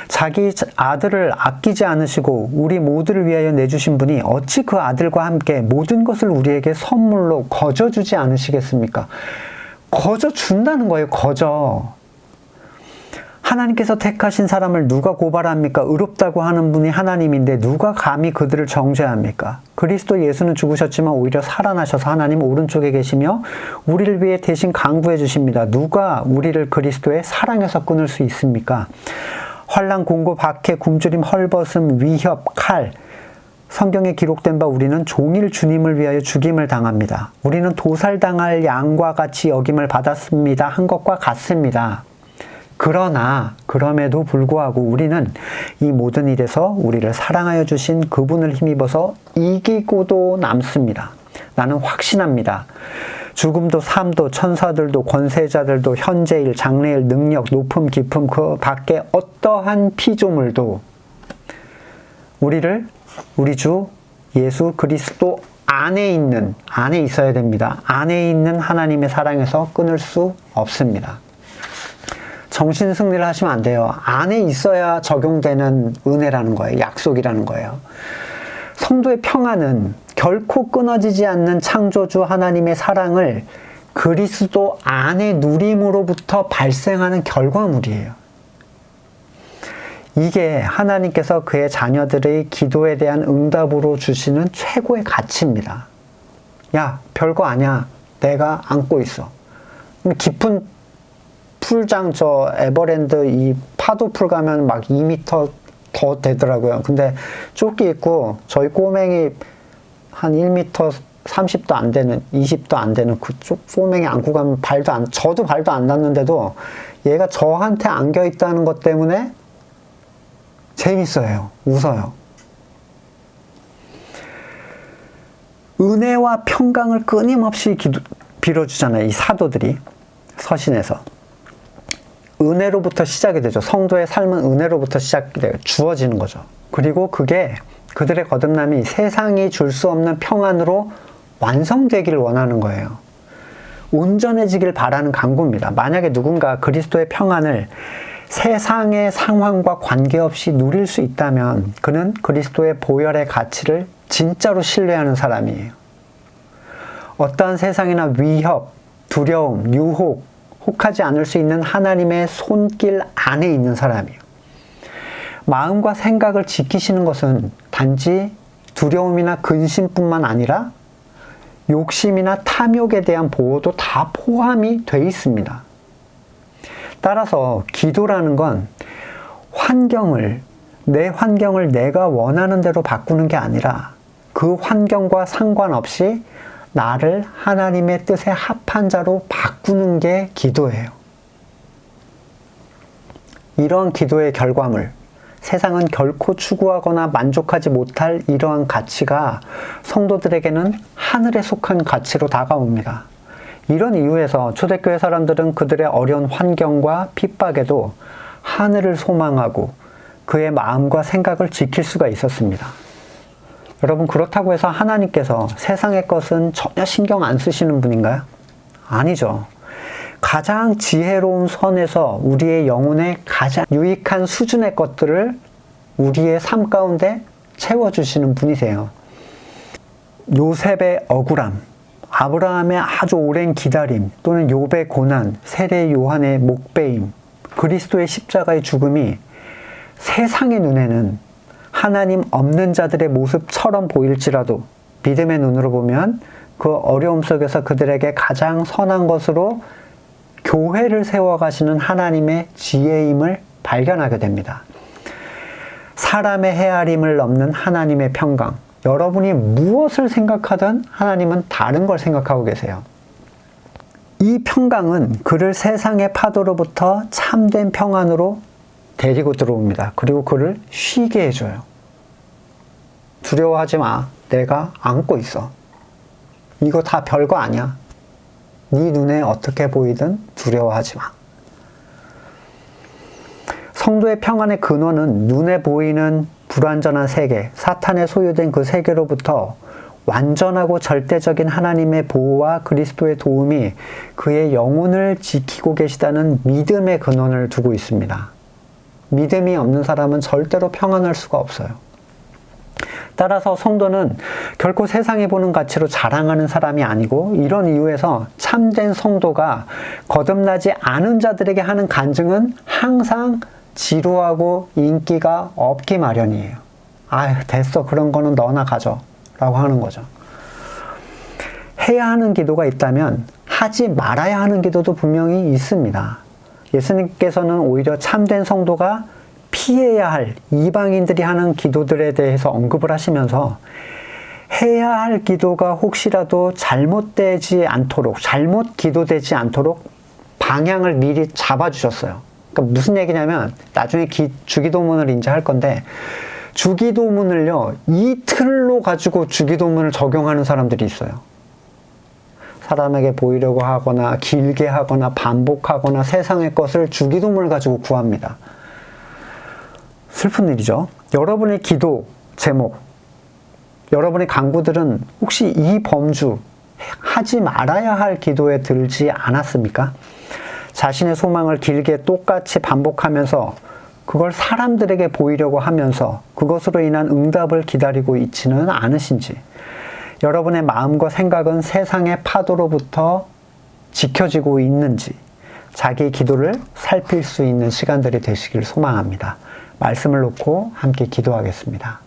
자기 아들을 아끼지 않으시고 우리 모두를 위하여 내주신 분이 어찌 그 아들과 함께 모든 것을 우리에게 선물로 거저주지 않으시겠습니까? 거저준다는 거예요. 거저. 하나님께서 택하신 사람을 누가 고발합니까? 의롭다고 하는 분이 하나님인데 누가 감히 그들을 정죄합니까? 그리스도 예수는 죽으셨지만 오히려 살아나셔서 하나님 오른쪽에 계시며 우리를 위해 대신 강구해 주십니다. 누가 우리를 그리스도의 사랑에서 끊을 수 있습니까? 환난, 공고, 박해, 굶주림, 헐벗음, 위협, 칼. 성경에 기록된 바 우리는 종일 주님을 위하여 죽임을 당합니다. 우리는 도살당할 양과 같이 여김을 받았습니다. 한 것과 같습니다. 그러나 그럼에도 불구하고 우리는 이 모든 일에서 우리를 사랑하여 주신 그분을 힘입어서 이기고도 남습니다. 나는 확신합니다. 죽음도 삶도 천사들도 권세자들도 현재일 장래일 능력 높음 깊음 그 밖에 어떠한 피조물도 우리를 우리 주 예수 그리스도 안에 있어야 됩니다. 안에 있는 하나님의 사랑에서 끊을 수 없습니다. 정신 승리를 하시면 안 돼요. 안에 있어야 적용되는 은혜라는 거예요. 약속이라는 거예요. 성도의 평안은 결코 끊어지지 않는 창조주 하나님의 사랑을 그리스도 안에 누림으로부터 발생하는 결과물이에요. 이게 하나님께서 그의 자녀들의 기도에 대한 응답으로 주시는 최고의 가치입니다. 야, 별거 아니야. 내가 안고 있어. 깊은 풀장 에버랜드 이 파도풀 가면 막 2m 더 되더라고요. 근데 조끼 입고 저희 꼬맹이 한 1m 30도 안 되는 20도 안 되는 그쪽 꼬맹이 안고 가면 저도 발도 안 닿는데도 얘가 저한테 안겨 있다는 것 때문에 재밌어요. 웃어요. 은혜와 평강을 끊임없이 빌어주잖아요. 이 사도들이 서신에서. 은혜로부터 시작이 되죠. 성도의 삶은 은혜로부터 시작이 돼요. 주어지는 거죠. 그리고 그게 그들의 거듭남이 세상이 줄 수 없는 평안으로 완성되기를 원하는 거예요. 온전해지길 바라는 간구입니다. 만약에 누군가 그리스도의 평안을 세상의 상황과 관계없이 누릴 수 있다면 그는 그리스도의 보혈의 가치를 진짜로 신뢰하는 사람이에요. 어떠한 세상이나 위협, 두려움, 유혹, 혹하지 않을 수 있는 하나님의 손길 안에 있는 사람이에요. 마음과 생각을 지키시는 것은 단지 두려움이나 근심뿐만 아니라 욕심이나 탐욕에 대한 보호도 다 포함이 돼 있습니다. 따라서 기도라는 건 내 환경을 내가 원하는 대로 바꾸는 게 아니라 그 환경과 상관없이 나를 하나님의 뜻에 합한 자로 바꾸는 게 기도예요. 이런 기도의 결과물, 세상은 결코 추구하거나 만족하지 못할 이러한 가치가 성도들에게는 하늘에 속한 가치로 다가옵니다. 이런 이유에서 초대교회 사람들은 그들의 어려운 환경과 핍박에도 하늘을 소망하고 그의 마음과 생각을 지킬 수가 있었습니다. 여러분, 그렇다고 해서 하나님께서 세상의 것은 전혀 신경 안 쓰시는 분인가요? 아니죠. 가장 지혜로운 선에서 우리의 영혼에 가장 유익한 수준의 것들을 우리의 삶 가운데 채워주시는 분이세요. 요셉의 억울함, 아브라함의 아주 오랜 기다림, 또는 욥의 고난, 세례 요한의 목베임, 그리스도의 십자가의 죽음이 세상의 눈에는 하나님 없는 자들의 모습처럼 보일지라도 믿음의 눈으로 보면 그 어려움 속에서 그들에게 가장 선한 것으로 교회를 세워가시는 하나님의 지혜임을 발견하게 됩니다. 사람의 헤아림을 넘는 하나님의 평강. 여러분이 무엇을 생각하든 하나님은 다른 걸 생각하고 계세요. 이 평강은 그를 세상의 파도로부터 참된 평안으로 데리고 들어옵니다. 그리고 그를 쉬게 해줘요. 두려워하지 마. 내가 안고 있어. 이거 다 별거 아니야. 네 눈에 어떻게 보이든 두려워하지 마. 성도의 평안의 근원은 눈에 보이는 불완전한 세계, 사탄에 소유된 그 세계로부터 완전하고 절대적인 하나님의 보호와 그리스도의 도움이 그의 영혼을 지키고 계시다는 믿음의 근원을 두고 있습니다. 믿음이 없는 사람은 절대로 평안할 수가 없어요. 따라서 성도는 결코 세상이 보는 가치로 자랑하는 사람이 아니고, 이런 이유에서 참된 성도가 거듭나지 않은 자들에게 하는 간증은 항상 지루하고 인기가 없기 마련이에요. 아유, 됐어. 그런 거는 너나 가져. 라고 하는 거죠. 해야 하는 기도가 있다면 하지 말아야 하는 기도도 분명히 있습니다. 예수님께서는 오히려 참된 성도가 피해야 할 이방인들이 하는 기도들에 대해서 언급을 하시면서 해야 할 기도가 혹시라도 잘못되지 않도록, 잘못 기도되지 않도록 방향을 미리 잡아주셨어요. 그러니까 무슨 얘기냐면, 나중에 주기도문을 이제 할 건데, 주기도문을요, 이틀로 가지고 주기도문을 적용하는 사람들이 있어요. 사람에게 보이려고 하거나 길게 하거나 반복하거나 세상의 것을 주기도문을 가지고 구합니다. 슬픈 일이죠. 여러분의 기도 제목, 여러분의 간구들은 혹시 이 범주, 하지 말아야 할 기도에 들지 않았습니까? 자신의 소망을 길게 똑같이 반복하면서 그걸 사람들에게 보이려고 하면서 그것으로 인한 응답을 기다리고 있지는 않으신지, 여러분의 마음과 생각은 세상의 파도로부터 지켜지고 있는지, 자기 기도를 살필 수 있는 시간들이 되시길 소망합니다. 말씀을 놓고 함께 기도하겠습니다.